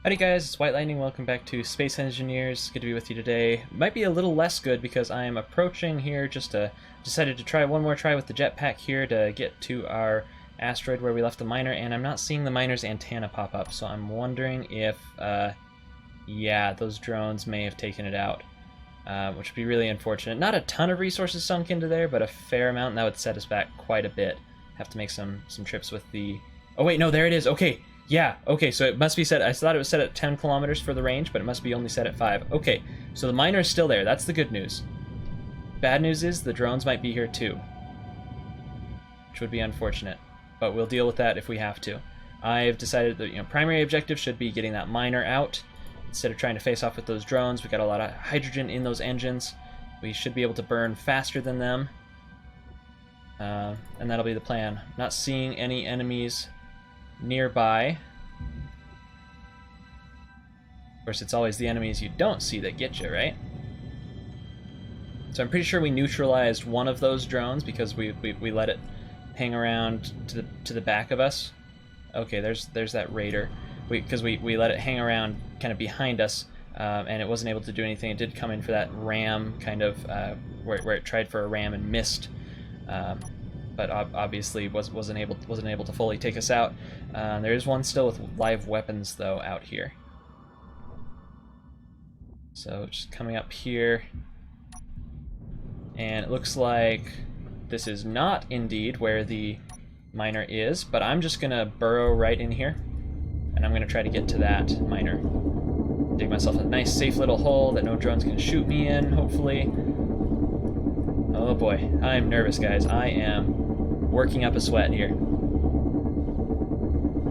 Howdy guys, it's White Lightning, welcome back to Space Engineers. Good to be with you today. Might be a little less good because I am approaching here, decided to try one more try with the jetpack here to get to our asteroid where we left the miner, and I'm not seeing the miner's antenna pop up, so I'm wondering if, yeah, those drones may have taken it out, which would be really unfortunate. Not a ton of resources sunk into there, but a fair amount, and that would set us back quite a bit. Have to make some trips with the... Oh wait, no, there it is, okay! Yeah, okay, so it must be set, I thought it was set at 10 kilometers for the range, but it must be only set at 5. Okay, so the miner is still there, that's the good news. Bad news is the drones might be here too, which would be unfortunate, but we'll deal with that if we have to. I've decided that, primary objective should be getting that miner out, instead of trying to face off with those drones. We got a lot of hydrogen in those engines. We should be able to burn faster than them, and that'll be the plan. Not seeing any enemies nearby. Of course, it's always the enemies you don't see that get you, right? So I'm pretty sure we neutralized one of those drones because we let it hang around to the back of us. Okay, there's that raider. Because we let it hang around kind of behind us, and it wasn't able to do anything. It did come in for that ram kind of where it tried for a ram and missed. But obviously wasn't able to fully take us out. There is one still with live weapons though out here. So just coming up here, and it looks like this is not indeed where the miner is, but I'm just gonna burrow right in here, and I'm gonna try to get to that miner. Dig myself a nice safe little hole that no drones can shoot me in, hopefully. Oh boy, I'm nervous, guys. I am working up a sweat here.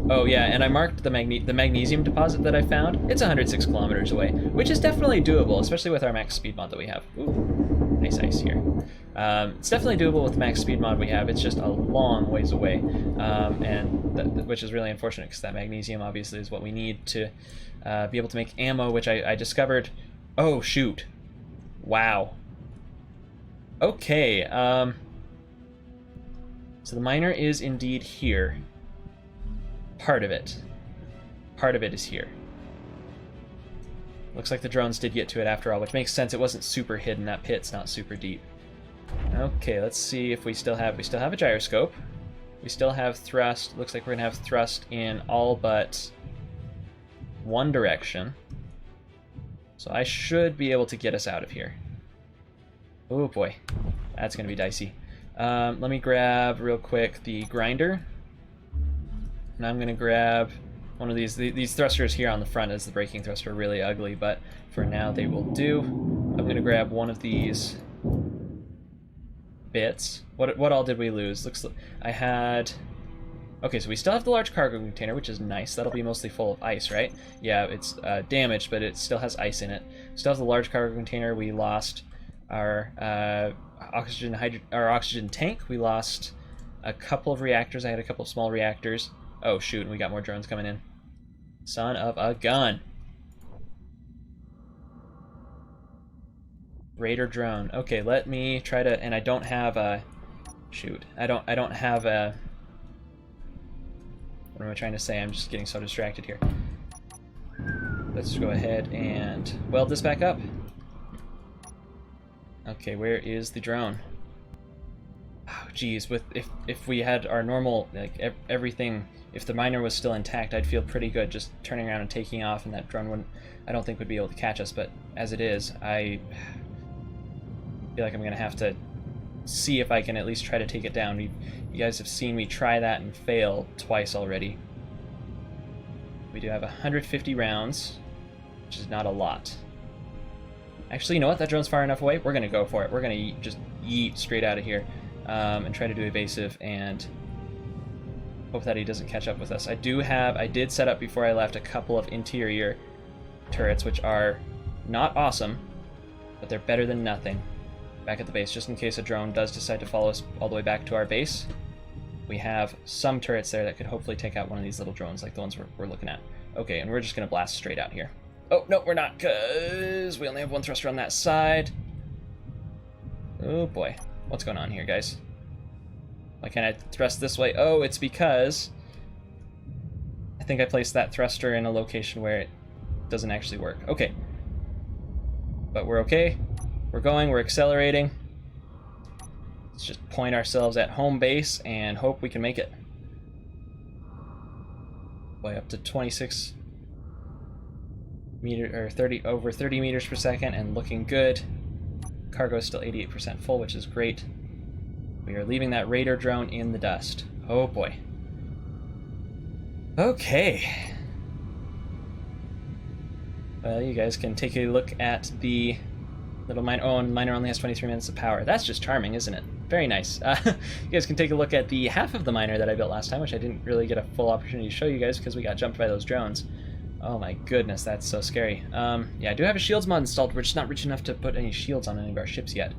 Oh yeah, and I marked the magnesium deposit that I found. It's 106 kilometers away, which is definitely doable, especially with our max speed mod that we have. Ooh, nice ice here. It's definitely doable with the max speed mod we have. It's just a long ways away, which is really unfortunate because that magnesium obviously is what we need to be able to make ammo, which I discovered. Oh shoot! Wow. Okay. So the miner is indeed here. Part of it. Part of it is here. Looks like the drones did get to it after all, which makes sense. It wasn't super hidden. That pit's not super deep. Okay, let's see if we still have a gyroscope. We still have thrust. Looks like we're gonna have thrust in all but one direction. So I should be able to get us out of here. Oh boy, that's gonna be dicey. Let me grab real quick the grinder, and I'm gonna grab one of these thrusters here on the front. As the braking thruster are really ugly, but for now they will do. I'm gonna grab one of these bits. What all did we lose? Looks like I had... Okay, so we still have the large cargo container, which is nice. That'll be mostly full of ice, right? Yeah, it's damaged, but it still has ice in it. Still have the large cargo container. We lost our oxygen tank. We lost a couple of reactors. I had a couple of small reactors. Oh shoot, and we got more drones coming in. Son of a gun. Raider drone. Okay, let me try to, and I don't have a... Shoot. I don't have a... What am I trying to say? I'm just getting so distracted here. Let's go ahead and weld this back up. Okay, where is the drone? Oh, geez, if we had our normal, like, everything, if the miner was still intact, I'd feel pretty good just turning around and taking off, and that drone wouldn't, I don't think would be able to catch us, but as it is, I feel like I'm gonna have to see if I can at least try to take it down. You guys have seen me try that and fail twice already. We do have 150 rounds, which is not a lot. Actually, you know what? That drone's far enough away. We're going to go for it. We're going to just yeet straight out of here and try to do evasive and hope that he doesn't catch up with us. I did set up before I left a couple of interior turrets, which are not awesome, but they're better than nothing back at the base, just in case a drone does decide to follow us all the way back to our base. We have some turrets there that could hopefully take out one of these little drones like the ones we're looking at. Okay, and we're just going to blast straight out here. Oh, no, we're not, because we only have one thruster on that side. Oh, boy. What's going on here, guys? Why can't I thrust this way? Oh, it's because I think I placed that thruster in a location where doesn't actually work. Okay. But we're okay. We're going, we're accelerating. Let's just point ourselves at home base and hope we can make it. Way up to 26 meter, or 30, over 30 meters per second, and looking good. Cargo is still 88% full, which is great. We are leaving that radar drone in the dust. Oh boy. Okay. Well, you guys can take a look at the little miner. Oh, and miner only has 23 minutes of power. That's just charming, isn't it? Very nice. You guys can take a look at the half of the miner that I built last time, which I didn't really get a full opportunity to show you guys because we got jumped by those drones. Oh my goodness, that's so scary. Yeah, I do have a shields mod installed. We're just not rich enough to put any shields on any of our ships yet,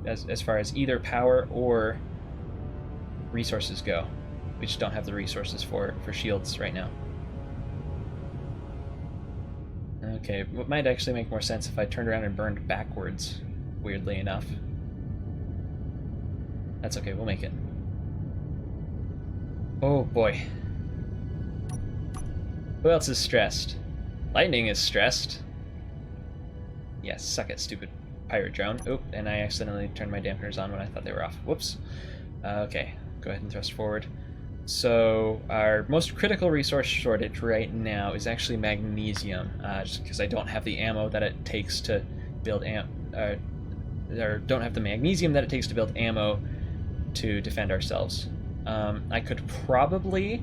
as far as either power or resources go. We just don't have the resources for shields right now. Okay, what might actually make more sense if I turned around and burned backwards, weirdly enough. That's okay, we'll make it. Oh boy. Who else is stressed? Lightning is stressed. Yes, suck it, stupid pirate drone. Oop, and I accidentally turned my dampeners on when I thought they were off. Whoops. Okay, go ahead and thrust forward. So our most critical resource shortage right now is actually magnesium, just because I don't have the ammo that it takes to build or don't have the magnesium that it takes to build ammo to defend ourselves. I could probably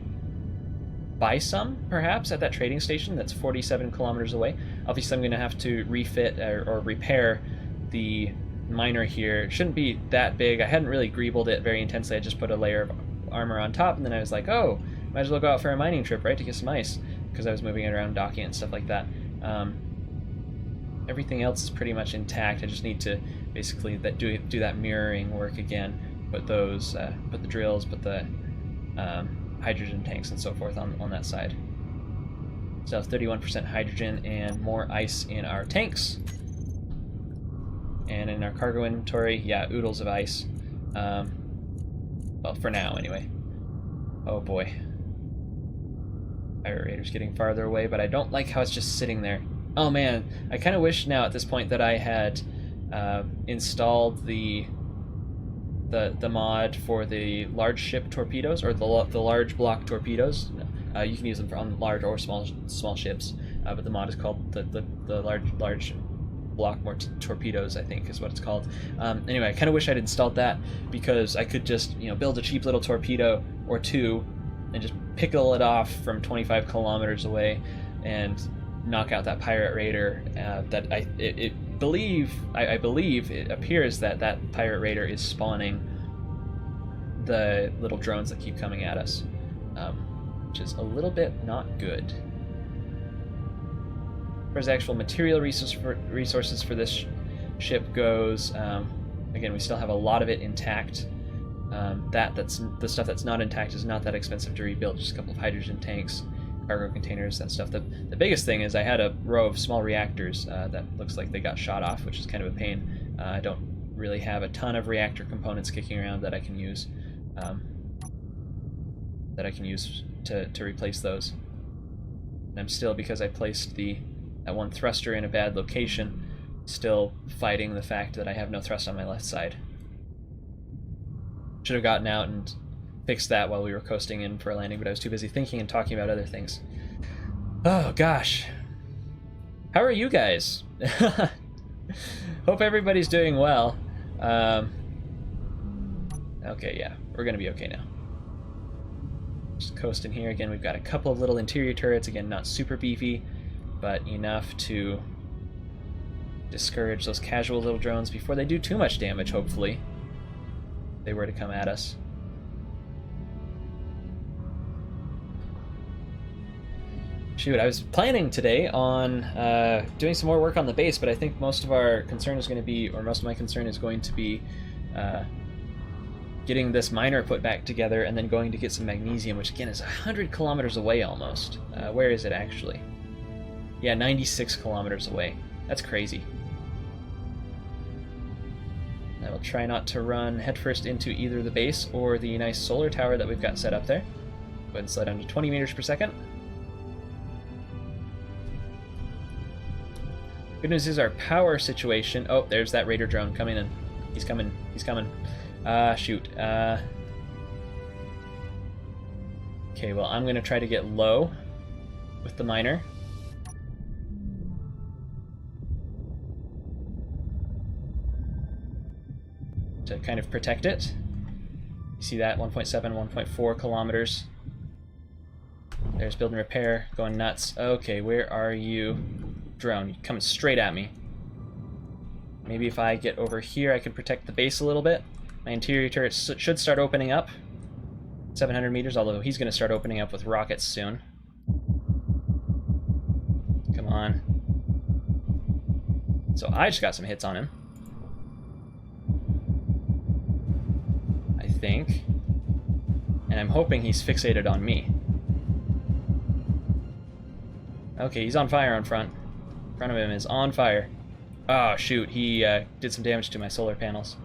buy some, perhaps, at that trading station that's 47 kilometers away. Obviously, I'm going to have to refit or repair the miner here. It shouldn't be that big. I hadn't really greebled it very intensely. I just put a layer of armor on top, and then I was like, oh, might as well go out for a mining trip, right, to get some ice, because I was moving it around, docking and stuff like that. Everything else is pretty much intact. I just need to basically do that mirroring work again. Put those, put the drills, put the hydrogen tanks and so forth on that side. So 31% hydrogen and more ice in our tanks. And in our cargo inventory, yeah, oodles of ice. Well, for now, anyway. Oh boy. Pirate Raider's getting farther away, but I don't like how it's just sitting there. Oh man, I kind of wish now at this point that I had installed the mod for the large ship torpedoes, or the large block torpedoes. You can use them on large or small ships, but the mod is called the large block torpedoes, I think is what it's called. Anyway, I kind of wish I'd installed that, because I could just build a cheap little torpedo or two and just pickle it off from 25 kilometers away and knock out that pirate raider. That I believe it appears that pirate raider is spawning the little drones that keep coming at us, which is a little bit not good. As far as actual material resources for this ship goes, again, we still have a lot of it intact. That's the stuff that's not intact is not that expensive to rebuild. Just a couple of hydrogen tanks, cargo containers, that stuff. The biggest thing is I had a row of small reactors that looks like they got shot off, which is kind of a pain. I don't really have a ton of reactor components kicking around that I can use to replace those. And I'm still, because I placed that one thruster in a bad location, still fighting the fact that I have no thrust on my left side. Should have gotten out and fixed that while we were coasting in for a landing, but I was too busy thinking and talking about other things. Oh gosh. How are you guys? Hope everybody's doing well. Okay, yeah, we're gonna be okay now. Just coasting here. Again, we've got a couple of little interior turrets, again, not super beefy, but enough to discourage those casual little drones before they do too much damage, hopefully, if they were to come at us. Shoot, I was planning today on doing some more work on the base, but I think most of our concern is going to be, or most of my concern is going to be getting this miner put back together and then going to get some magnesium, which again is 100 kilometers away almost. Where is it actually? Yeah, 96 kilometers away. That's crazy. I will try not to run headfirst into either the base or the nice solar tower that we've got set up there. Go ahead and slow down to 20 meters per second. Good news is our power situation... Oh, there's that raider drone coming in. He's coming. He's coming. Shoot. Okay, well, I'm going to try to get low with the miner. To kind of protect it. You see that? 1.7, 1.4 kilometers. There's build and repair, going nuts. Okay, where are you? Drone, you're coming straight at me. Maybe if I get over here, I can protect the base a little bit. My interior turrets should start opening up. 700 meters, although he's going to start opening up with rockets soon. Come on. So I just got some hits on him. I think. And I'm hoping he's fixated on me. Okay, he's on fire on front. Front of him is on fire. Oh, shoot, he did some damage to my solar panels.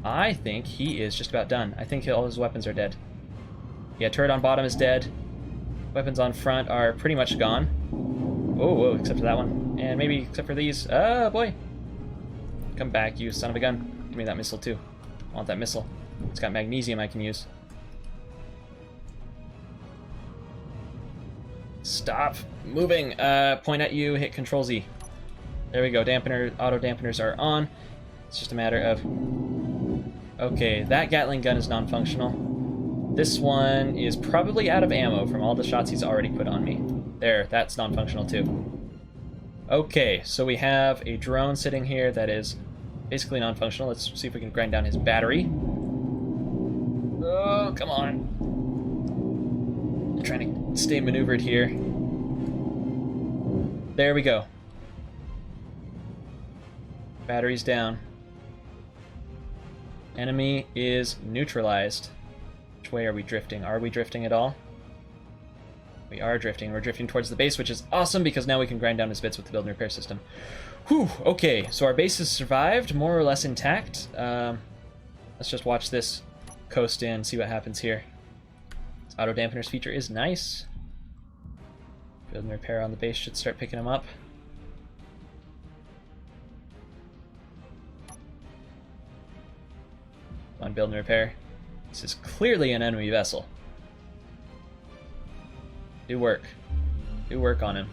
I think he is just about done. I think all his weapons are dead. Yeah, turret on bottom is dead. Weapons on front are pretty much gone. Oh, whoa, except for that one. And maybe except for these. Oh, boy. Come back, you son of a gun. Give me that missile, too. I want that missile. It's got magnesium I can use. Stop moving. Point at you, hit Control Z. There we go. Dampener, auto dampeners are on. It's just a matter of... Okay, that Gatling gun is non-functional. This one is probably out of ammo from all the shots he's already put on me. There, that's non-functional too. Okay, so we have a drone sitting here that is basically non-functional. Let's see if we can grind down his battery. Oh, come on. I'm trying to stay maneuvered here. There we go. Battery's down. Enemy is neutralized. Which way are we drifting? Are we drifting at all? We are drifting. We're drifting towards the base, which is awesome because now we can grind down his bits with the build and repair system. Whew, okay, so our base has survived, more or less intact. Let's just watch this coast in, see what happens here. This auto dampeners feature is nice. Build and repair on the base should start picking them up. On build and repair. This is clearly an enemy vessel. Do work. Do work on him.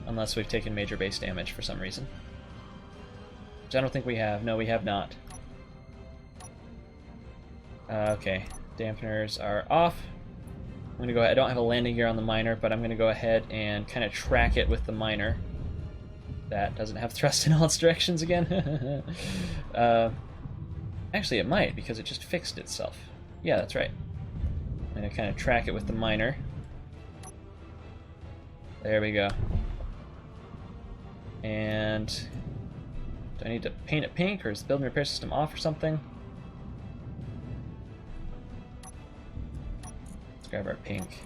Unless we've taken major base damage for some reason. Which I don't think we have. No, we have not. Okay. Dampeners are off. I'm going to go ahead. I don't have a landing gear on the miner, but I'm going to go ahead and kind of track it with the miner. That doesn't have thrust in all its directions again. Actually, it might, because it just fixed itself. Yeah, that's right. I'm going to kind of track it with the miner. There we go. And do I need to paint it pink, or is the build and repair system off or something? Let's grab our pink.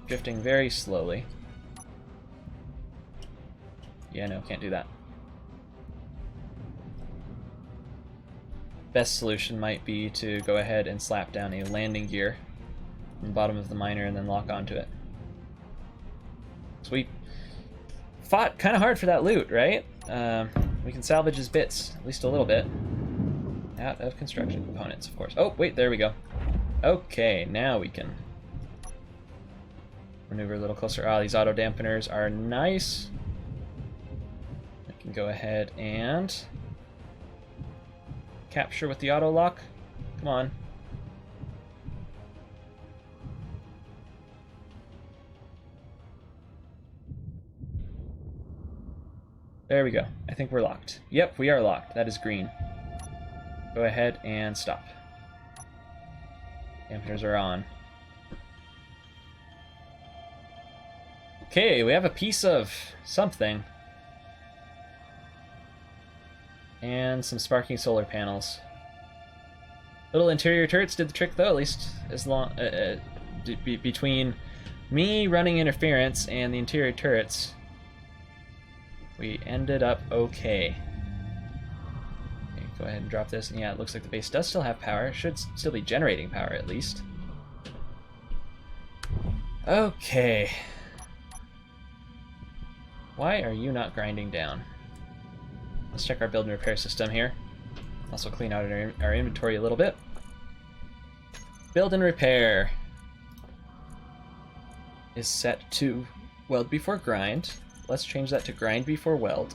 Drifting very slowly. Yeah, no, can't do that. Best solution might be to go ahead and slap down a landing gear on the bottom of the miner and then lock onto it. So we fought kind of hard for that loot, right? We can salvage his bits, at least a little bit. Out of construction components, of course. Oh, wait, there we go. Okay, now we can maneuver a little closer. Ah, these auto dampeners are nice. I can go ahead and capture with the auto lock. Come on. There we go. I think we're locked. Yep, we are locked. That is green. Go ahead and stop. Dampeners are on. Okay, we have a piece of something. And some sparking solar panels. Little interior turrets did the trick though, at least as long between me running interference and the interior turrets, we ended up okay. Okay, go ahead and drop this, and yeah, it looks like the base does still have power. It should still be generating power at least. Okay, Why are you not grinding down? Let's check our build and repair system here. Also clean out our inventory a little bit. Build and repair is set to weld before grind. Let's change that to grind before weld.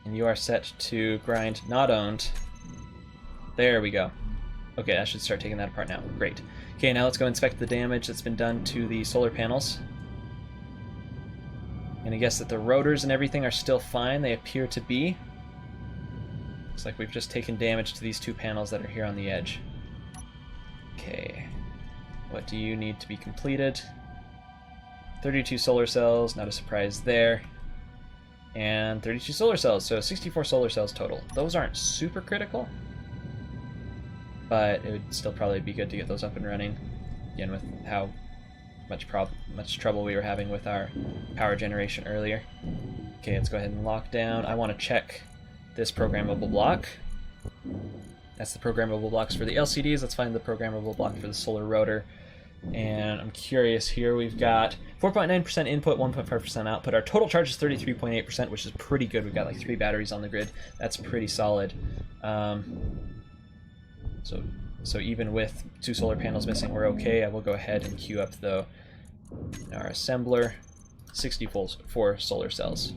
And you are set to grind not owned. There we go. Okay, I should start taking that apart now. Great. Okay, now let's go inspect the damage that's been done to the solar panels. And I guess that the rotors and everything are still fine. They appear to be. Looks like we've just taken damage to these 2 panels that are here on the edge. Okay. What do you need to be completed? 32 solar cells, not a surprise there. And 32 solar cells, so 64 solar cells total. Those aren't super critical, but it would still probably be good to get those up and running. Again, with how much trouble we were having with our power generation earlier. Okay, let's go ahead and lock down. I want to check this programmable block. That's the programmable blocks for the LCDs. Let's find the programmable block for the solar rotor. And I'm curious here, we've got 4.9% input, 1.5% output. Our total charge is 33.8%, which is pretty good. We've got like 3 batteries on the grid. That's pretty solid. So even with 2 solar panels missing, we're okay. I will go ahead and queue up though our assembler. 64 solar cells.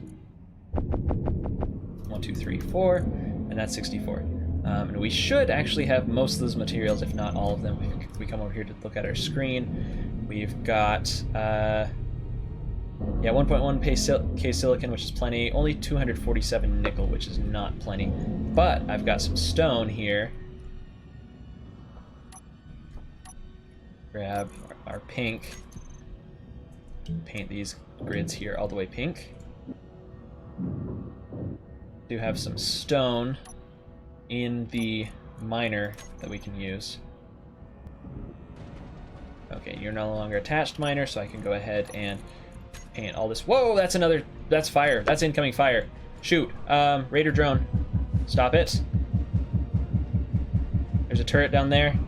1, 2, 3, 4, and that's 64. And we should actually have most of those materials, if not all of them. If we come over here to look at our screen, we've got 1.1 K silicon, which is plenty. Only 247 nickel, which is not plenty. But I've got some stone here. Grab our pink. Paint these grids here all the way pink. Do have some stone in the miner that we can use. Okay, you're no longer attached miner, so I can go ahead and paint all this. Whoa, that's fire. That's incoming fire. Shoot, Raider drone. Stop it. There's a turret down there.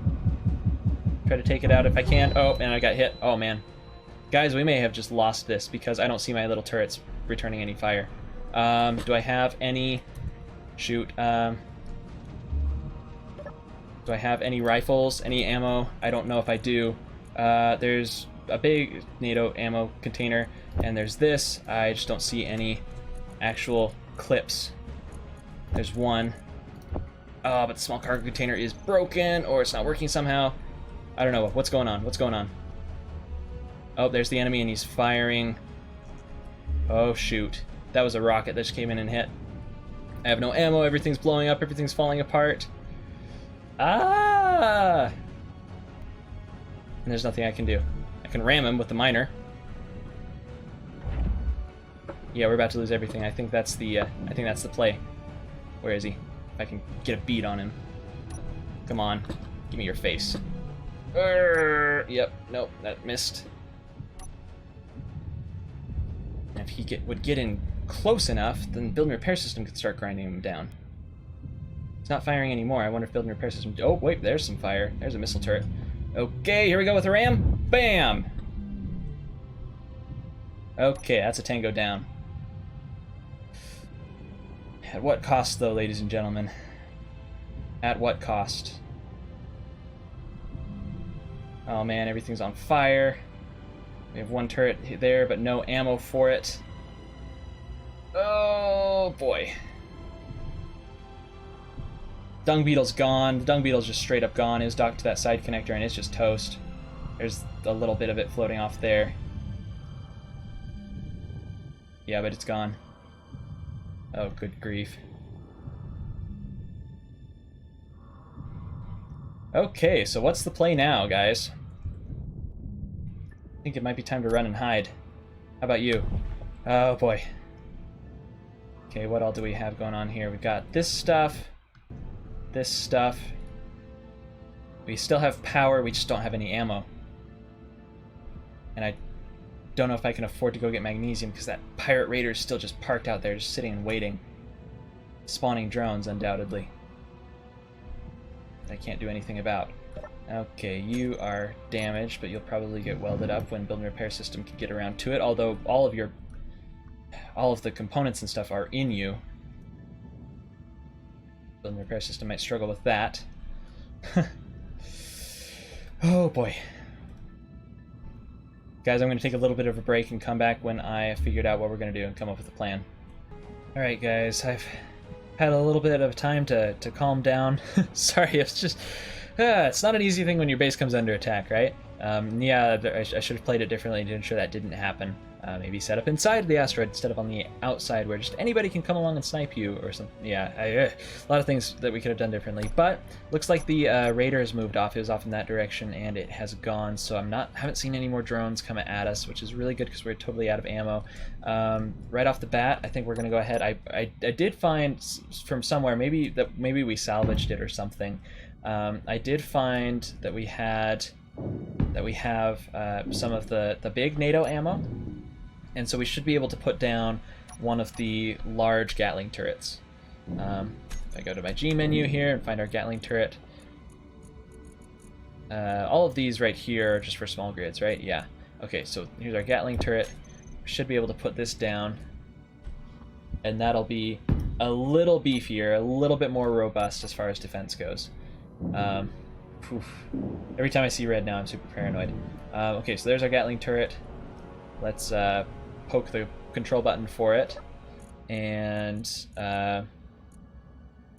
Try to take it out if I can. Oh, and I got hit. Oh, man. Guys, we may have just lost this because I don't see my little turrets returning any fire. Do I have any... Shoot. Do I have any rifles, any ammo? I don't know if I do. There's a big NATO ammo container, and there's this. I just don't see any actual clips. There's one. Oh, but the small cargo container is broken, or it's not working somehow. I don't know. What's going on? What's going on? Oh, there's the enemy, and he's firing. Oh, shoot. That was a rocket that just came in and hit. I have no ammo. Everything's blowing up. Everything's falling apart. Ah! And there's nothing I can do. I can ram him with the miner. Yeah, we're about to lose everything. I think that's the play. Where is he? If I can get a beat on him. Come on. Give me your face. Yep, nope, that missed. And if he would get in close enough, then the build and repair system could start grinding him down. It's not firing anymore. I wonder if build and repair system... Oh, wait, there's some fire. There's a missile turret. Okay, here we go with a ram. Bam! Okay, that's a tango down. At what cost, though, ladies and gentlemen? At what cost? Oh man, everything's on fire. We have one turret there, but no ammo for it. Oh boy. Dung beetle's gone. The dung beetle's just straight up gone. It was docked to that side connector and it's just toast. There's a little bit of it floating off there. Yeah, but it's gone. Oh, good grief. Okay, so what's the play now, guys? I think it might be time to run and hide. How about you? Oh boy. Okay, what all do we have going on here? We've got this stuff. This stuff. We still have power, we just don't have any ammo. And I don't know if I can afford to go get magnesium because that pirate raider is still just parked out there, just sitting and waiting. Spawning drones, undoubtedly. I can't do anything about. Okay, you are damaged, but you'll probably get welded up when build and repair system can get around to it, although all of the components and stuff are in you. Build and repair system might struggle with that. Oh boy. Guys, I'm going to take a little bit of a break and come back when I figured out what we're going to do and come up with a plan. Alright guys, I've had a little bit of time to calm down. Sorry, it's just... it's not an easy thing when your base comes under attack, right? Yeah, I should have played it differently to ensure that didn't happen. Maybe set up inside the asteroid instead of on the outside where just anybody can come along and snipe you or something. Yeah, a lot of things that we could have done differently. But looks like the Raider has moved off. It was off in that direction and it has gone. So haven't seen any more drones come at us, which is really good because we're totally out of ammo. Right off the bat, I think we're gonna go ahead. I did find from somewhere, maybe we salvaged it or something. I did find that we have some of the big NATO ammo, and so we should be able to put down one of the large Gatling turrets. If I go to my G menu here and find our Gatling turret, all of these right here are just for small grids, right? Yeah. Okay, so here's our Gatling turret. We should be able to put this down, and that'll be a little beefier, a little bit more robust as far as defense goes. Every time I see red now, I'm super paranoid. Okay, so there's our Gatling turret. Let's poke the control button for it, and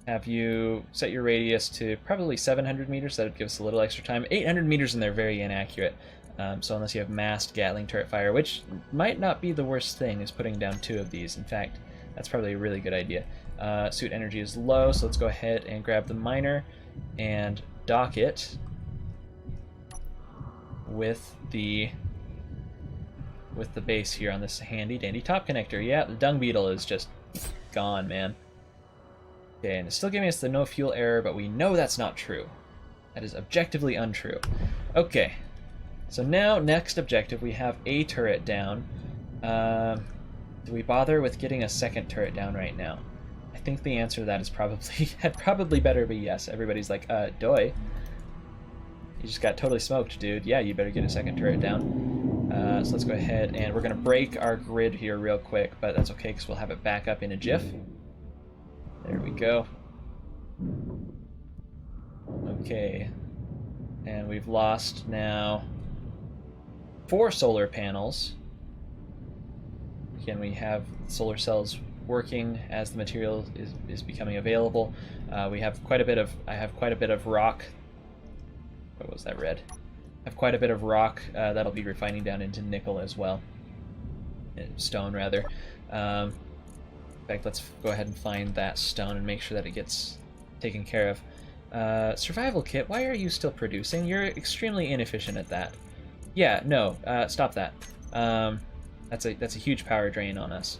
have you set your radius to probably 700 meters. That would give us a little extra time. 800 meters and they're very inaccurate. So unless you have massed Gatling turret fire, which might not be the worst thing, is putting down 2 of these. In fact, that's probably a really good idea. Suit energy is low, so let's go ahead and grab the miner and dock it with the base here on this handy dandy top connector. Yeah, the dung beetle is just gone, man. Okay, and it's still giving us the no fuel error, but we know that's not true. That is objectively untrue. Okay, so now next objective, we have a turret down. Do we bother with getting a second turret down right now? I think the answer to that is probably better be yes. Everybody's like, doy. You just got totally smoked, dude. Yeah, you better get a second turret down. So let's go ahead and we're gonna break our grid here real quick, but that's okay because we'll have it back up in a jiff. There we go. Okay, and we've lost now 4 solar panels. Again, we have solar cells working as the material is becoming available. We have quite a bit of. I have quite a bit of rock. What was that red? I have quite a bit of rock that'll be refining down into nickel as well. Stone, rather. In fact, let's go ahead and find that stone and make sure that it gets taken care of. Survival kit, why are you still producing? You're extremely inefficient at that. Yeah, no, stop that. That's a huge power drain on us.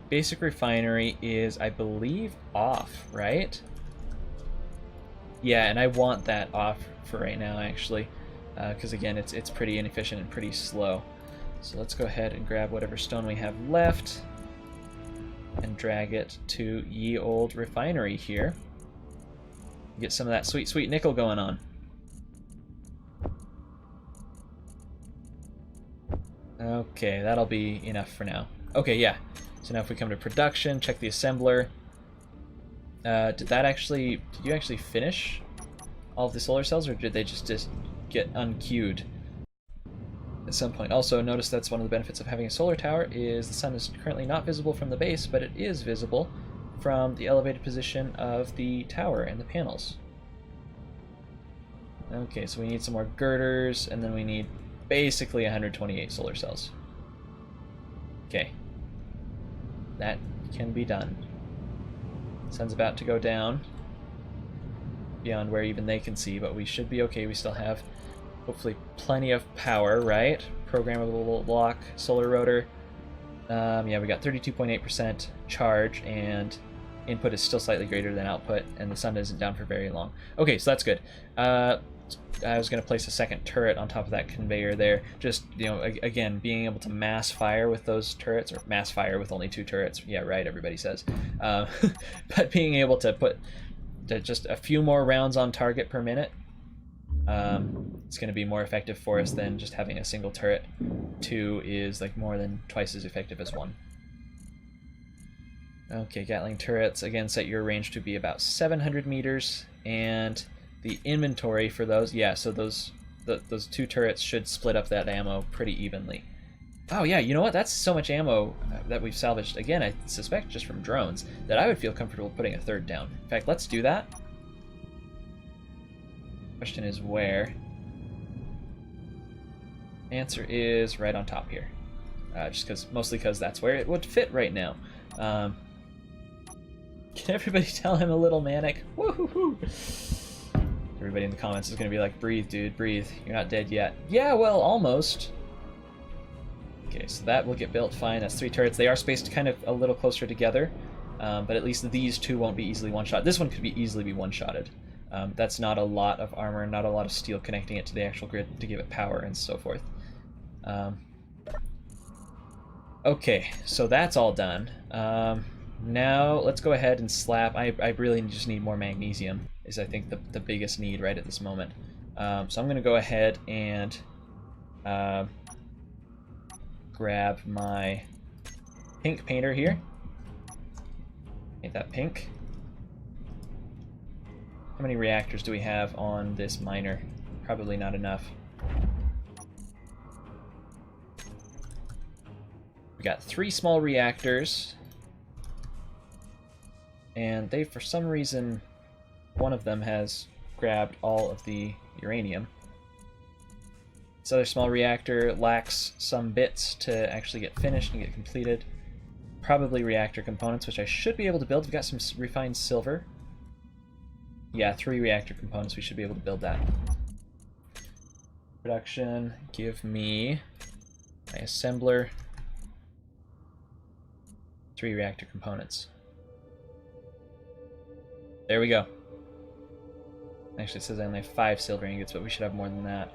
Basic refinery is, I believe, off, right? Yeah, and I want that off for right now, actually, because again, it's pretty inefficient and pretty slow. So let's go ahead and grab whatever stone we have left and drag it to ye old refinery here. Get some of that sweet, sweet nickel going on. Okay, that'll be enough for now. Okay, yeah. So now if we come to production, check the assembler. Did you actually finish all of the solar cells, or did they just get unqueued at some point? Also, notice that's one of the benefits of having a solar tower is the sun is currently not visible from the base, but it is visible from the elevated position of the tower and the panels. Okay, so we need some more girders, and then we need basically 128 solar cells. Okay. That can be done. Sun's about to go down beyond where even they can see, but we should be okay. We still have hopefully plenty of power, right? Programmable block, solar rotor. Yeah, we got 32.8% charge, and input is still slightly greater than output, and the sun isn't down for very long. Okay, so that's good. I was going to place a second turret on top of that conveyor there. Just, you know, again, being able to mass fire with those turrets, or mass fire with only 2 turrets. Yeah, right, everybody says. But being able to put just a few more rounds on target per minute it's going to be more effective for us than just having a single turret. 2 is like more than twice as effective as 1. Okay, Gatling turrets, again, set your range to be about 700 meters, and the inventory for those, yeah, so those 2 turrets should split up that ammo pretty evenly. Oh yeah, you know what? That's so much ammo that we've salvaged, again, I suspect just from drones, that I would feel comfortable putting a 3rd down. In fact, let's do that. Question is where? Answer is right on top here. Mostly because that's where it would fit right now. Can everybody tell him a little manic? Woo-hoo-hoo! Everybody in the comments is going to be like, breathe, dude, breathe. You're not dead yet. Yeah, well, almost. Okay, so that will get built fine. That's 3 turrets. They are spaced kind of a little closer together, but at least these 2 won't be easily one-shot. This one could easily be one-shotted. That's not a lot of armor, not a lot of steel connecting it to the actual grid to give it power and so forth. Okay, so that's all done. Now let's go ahead and slap. I really just need more magnesium, is I think the biggest need right at this moment. So I'm going to go ahead and grab my pink painter here. Paint that pink. How many reactors do we have on this miner? Probably not enough. We got 3 small reactors, and they, for some reason, one of them has grabbed all of the uranium. This other small reactor lacks some bits to actually get finished and get completed. Probably reactor components, which I should be able to build. We've got some refined silver. Yeah, 3 reactor components. We should be able to build that. Production, give me my assembler. 3 reactor components. There we go. Actually, it says I only have 5 silver ingots, but we should have more than that.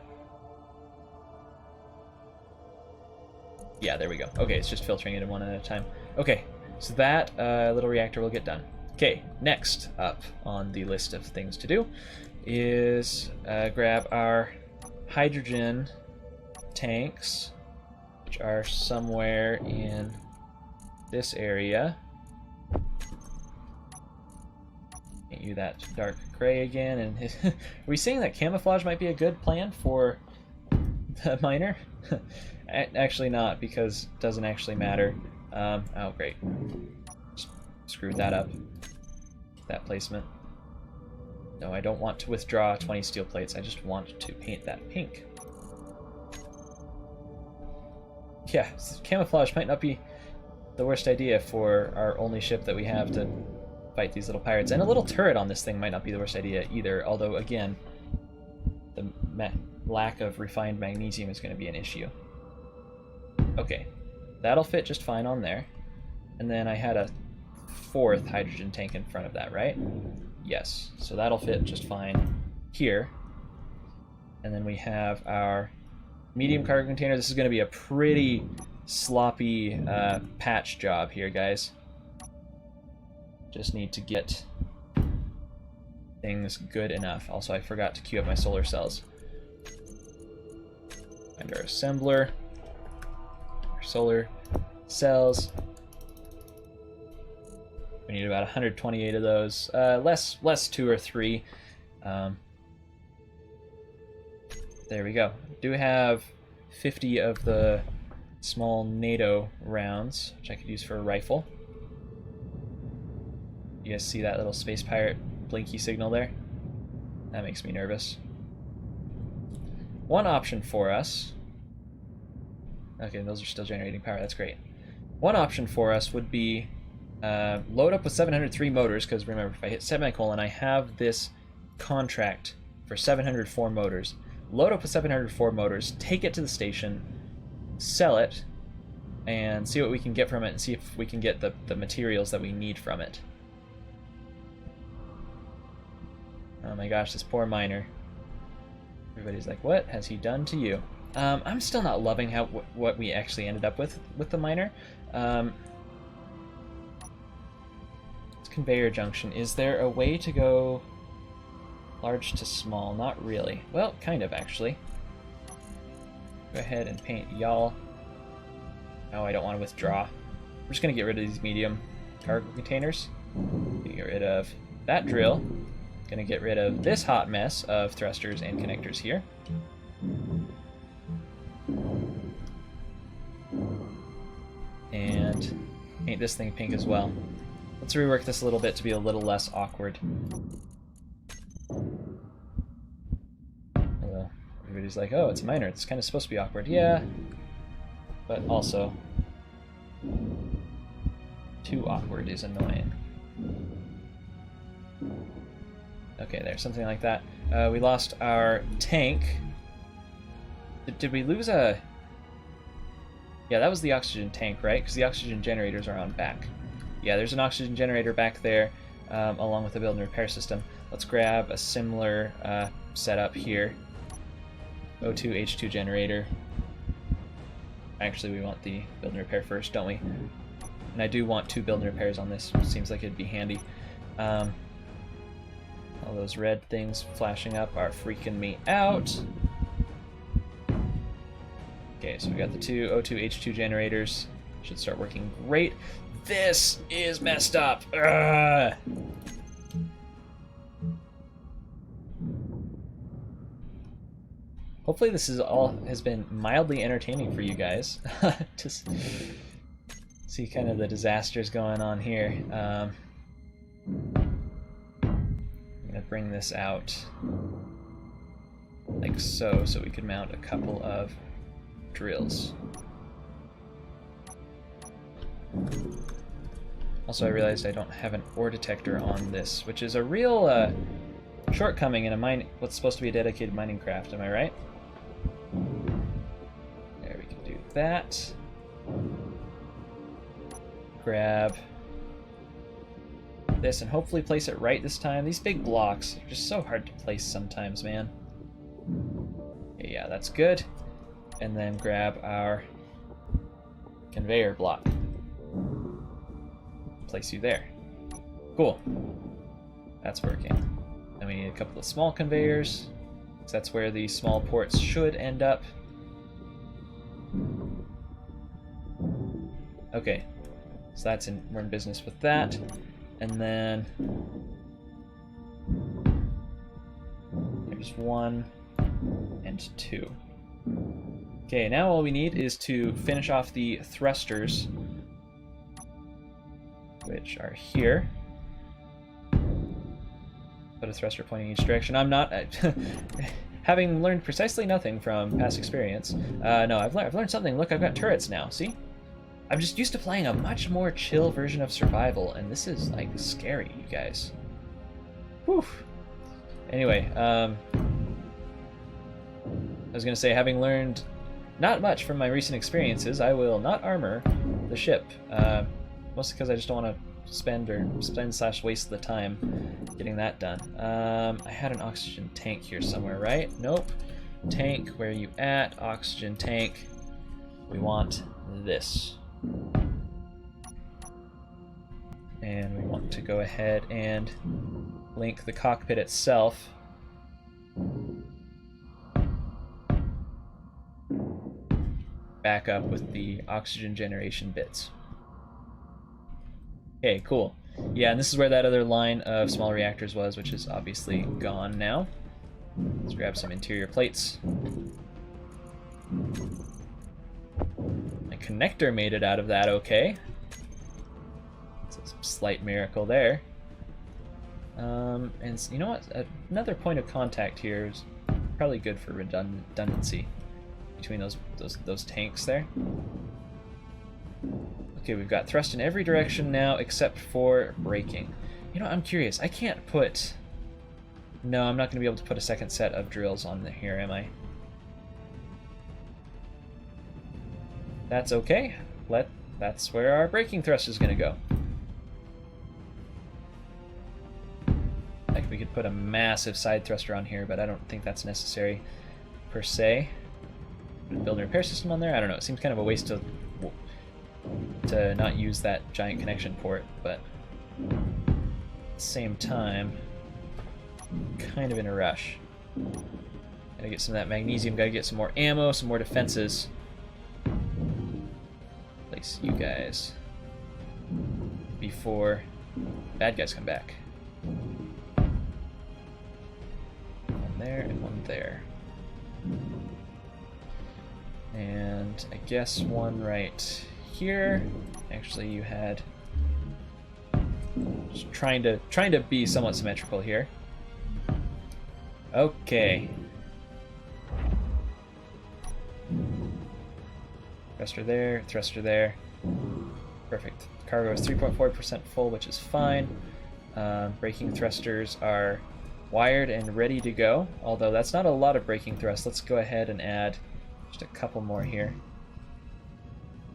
Yeah, there we go. Okay, it's just filtering it in one at a time. Okay, so that little reactor will get done. Okay, next up on the list of things to do is grab our hydrogen tanks, which are somewhere in this area. Paint you that dark gray again. And are we saying that camouflage might be a good plan for the miner? Actually not, because it doesn't actually matter. Oh great, just screwed that up. That placement. No, I don't want to withdraw 20 steel plates. I just want to paint that pink. Yeah, camouflage might not be the worst idea for our only ship that we have to fight these little pirates. And a little turret on this thing might not be the worst idea either, although again, the lack of refined magnesium is going to be an issue. Okay, that'll fit just fine on there. And then I had a 4th hydrogen tank in front of that, right? Yes, so that'll fit just fine here. And then we have our medium cargo container. This is going to be a pretty sloppy patch job here, guys. Just need to get things good enough. Also, I forgot to queue up my solar cells. And our assembler. Our solar cells. We need about 128 of those. Less 2 or 3. There we go. Do have 50 of the small NATO rounds, which I could use for a rifle. You guys see that little space pirate blinky signal there? That makes me nervous. One option for us... Okay, those are still generating power, that's great. One option for us would be load up with 703 motors, because remember, if I hit semicolon, I have this contract for 704 motors. Load up with 704 motors, take it to the station, sell it, and see what we can get from it, and see if we can get the materials that we need from it. Oh my gosh, this poor miner. Everybody's like, what has he done to you? I'm still not loving how what we actually ended up with the miner. It's conveyor junction. Is there a way to go Large to small, not really. Well, kind of, actually. Go ahead and paint y'all. Oh, I don't want to withdraw. We're just going to get rid of these medium cargo containers. Get rid of that drill. Going to get rid of this hot mess of thrusters and connectors here. And paint this thing pink as well. Let's rework this a little bit to be a little less awkward. Although everybody's like, oh, it's a miner, it's kind of supposed to be awkward. Yeah, but also too awkward is annoying. Okay, there's something like that. We lost our tank. Did we lose a... Yeah, that was the oxygen tank, right? Because the oxygen generators are on back. Yeah, there's an oxygen generator back there, along with the build and repair system. Let's grab a similar setup here. O2, H2 generator. Actually, we want the build and repair first, don't we? And I do want 2 build and repairs on this. Seems like it'd be handy. All those red things flashing up are freaking me out. Okay, so we got the 2 O2 H2 generators. Should start working great. This is messed up. Ugh. Hopefully this is all has been mildly entertaining for you guys. Just see kind of the disasters going on here. I'm gonna bring this out like so we could mount a couple of drills. Also, I realized I don't have an ore detector on this, which is a real shortcoming in a what's supposed to be a dedicated mining craft. Am I right? There, we can do that. Grab this and hopefully place it right this time. These big blocks are just so hard to place sometimes, man. Okay, yeah, that's good. And then grab our conveyor block. Place you there. Cool. That's working. And we need a couple of small conveyors, because that's where the small ports should end up. Okay, so we're in business with that. And then there's 1 and 2. Okay, now all we need is to finish off the thrusters, which are here. Put a thruster pointing each direction. I'm not... having learned precisely nothing from past experience. No, I've learned something. Look, I've got turrets now, see? I'm just used to playing a much more chill version of survival, and this is, like, scary, you guys. Whew. Anyway, I was gonna say, having learned not much from my recent experiences, I will not armor the ship. Mostly because I just don't want to spend/waste the time getting that done. I had an oxygen tank here somewhere, right? Nope. Tank, where are you at? Oxygen tank. We want this. And we want to go ahead and link the cockpit itself back up with the oxygen generation bits. Okay, cool. Yeah, and this is where that other line of small reactors was, which is obviously gone now. Let's grab some interior plates. My connector made it out of that okay. It's a slight miracle there. And you know what? Another point of contact here is probably good for redundancy between those tanks there. Okay, we've got thrust in every direction now except for braking. You know, I'm curious. I can't put... No, I'm not going to be able to put a second set of drills on here, am I? That's okay. That's where our braking thrust is going to go. Like, we could put a massive side thruster on here, but I don't think that's necessary per se. Build a repair system on there? I don't know. It seems kind of a waste to not use that giant connection port, but at the same time, kind of in a rush. Gotta get some of that magnesium, gotta get some more ammo, some more defenses. Place you guys before bad guys come back. One there and one there. And I guess one right here. Actually, you had just trying to be somewhat symmetrical here. Okay. Thruster there, thruster there. Perfect. Cargo is 3.4% full, which is fine. Braking thrusters are wired and ready to go, although that's not a lot of braking thrust. Let's go ahead and add just a couple more here.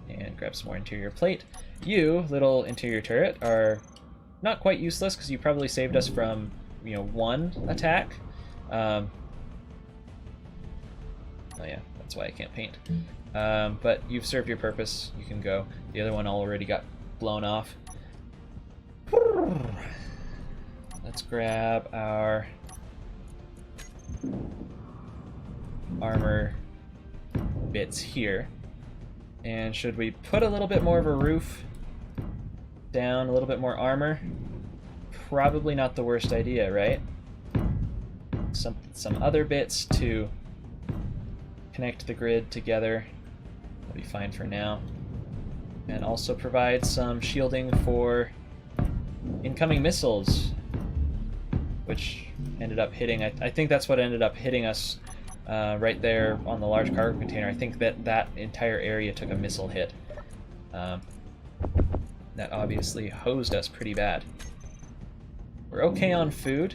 And grab some more interior plate. You, little interior turret, are not quite useless because you probably saved us from, you know, one attack. Oh yeah, that's why I can't paint. But you've served your purpose. You can go. The other one already got blown off. Let's grab our armor bits here. And should we put a little bit more of a roof down, a little bit more armor? Probably not the worst idea, right? Some other bits to connect the grid together. That'll be fine for now. And also provide some shielding for incoming missiles, which ended up hitting, I think that's what ended up hitting us right there on the large cargo container. I think that entire area took a missile hit. That obviously hosed us pretty bad. We're okay on food.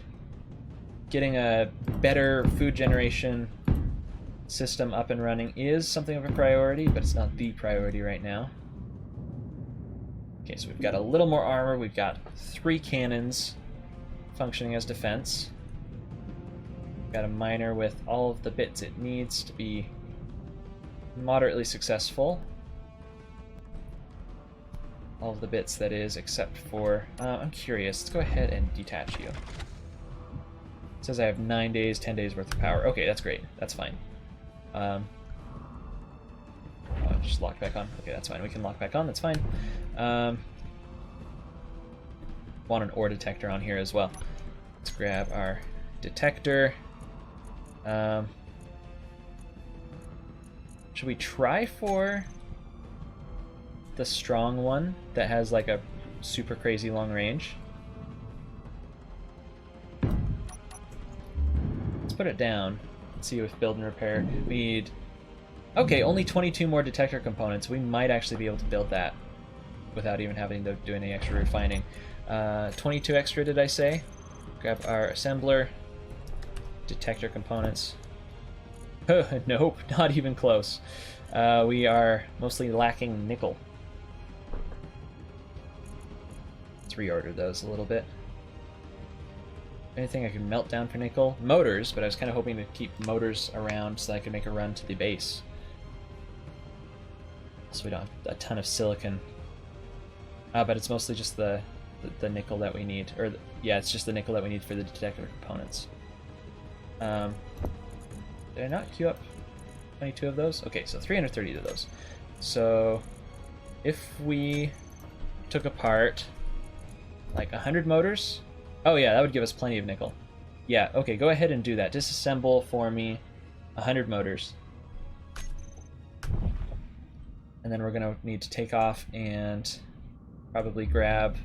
Getting a better food generation system up and running is something of a priority, but it's not the priority right now. Okay, so we've got a little more armor. We've got 3 cannons functioning as defense. We've got a miner with all of the bits it needs to be moderately successful. All of the bits, that is, except for... I'm curious. Let's go ahead and detach you. It says I have 9 days, 10 days worth of power. Okay, that's great. That's fine. Oh, just lock back on. Okay, that's fine. We can lock back on. That's fine. Want an ore detector on here as well. Let's grab our detector. Should we try for the strong one that has like a super crazy long range? Let's put it down. Let's see with build and repair. We need... Okay, only 22 more detector components. We might actually be able to build that without even having to do any extra refining. 22 extra, did I say? Grab our assembler. Detector components. Nope, not even close. We are mostly lacking nickel. Let's reorder those a little bit. Anything I can melt down for nickel? Motors, but I was kind of hoping to keep motors around so I could make a run to the base. So we don't have a ton of silicon. But it's mostly just the nickel that we need. Or, yeah, it's just the nickel that we need for the detector components. Did I not queue up 22 of those? Okay, so 330 of those. So if we took apart like 100 motors... Oh yeah, that would give us plenty of nickel. Yeah, okay, go ahead and do that. Disassemble for me 100 motors. And then we're going to need to take off and probably grab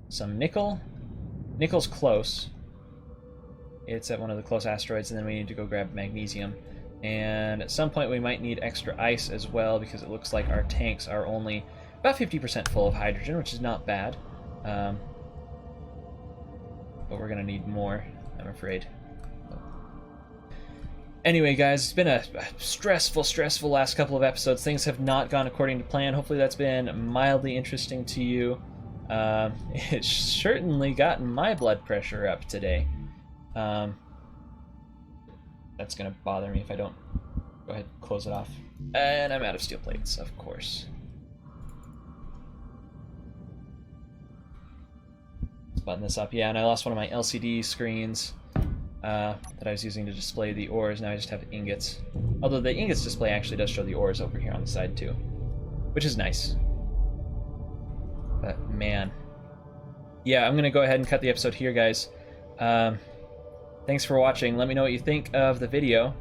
some nickel. Nickel's close. It's at one of the close asteroids, and then we need to go grab magnesium. And at some point we might need extra ice as well, because it looks like our tanks are only about 50% full of hydrogen, which is not bad. But we're going to need more, I'm afraid. Anyway, guys, it's been a stressful last couple of episodes. Things have not gone according to plan. Hopefully that's been mildly interesting to you. It's certainly gotten my blood pressure up today. That's going to bother me if I don't go ahead and close it off. And I'm out of steel plates, of course. Let's button this up. Yeah, and I lost one of my LCD screens. that I was using to display the ores. Now I just have ingots. Although the ingots display actually does show the ores over here on the side too, which is nice. But man, yeah, I'm gonna go ahead and cut the episode here, guys. Thanks for watching. Let me know what you think of the video,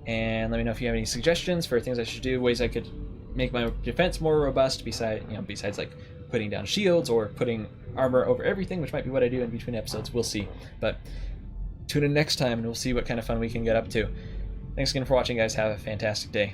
and let me know if you have any suggestions for things I should do, ways I could make my defense more robust, besides like putting down shields or putting armor over everything, which might be what I do in between episodes. We'll see. But tune in next time and we'll see what kind of fun we can get up to. Thanks again for watching, guys. Have a fantastic day.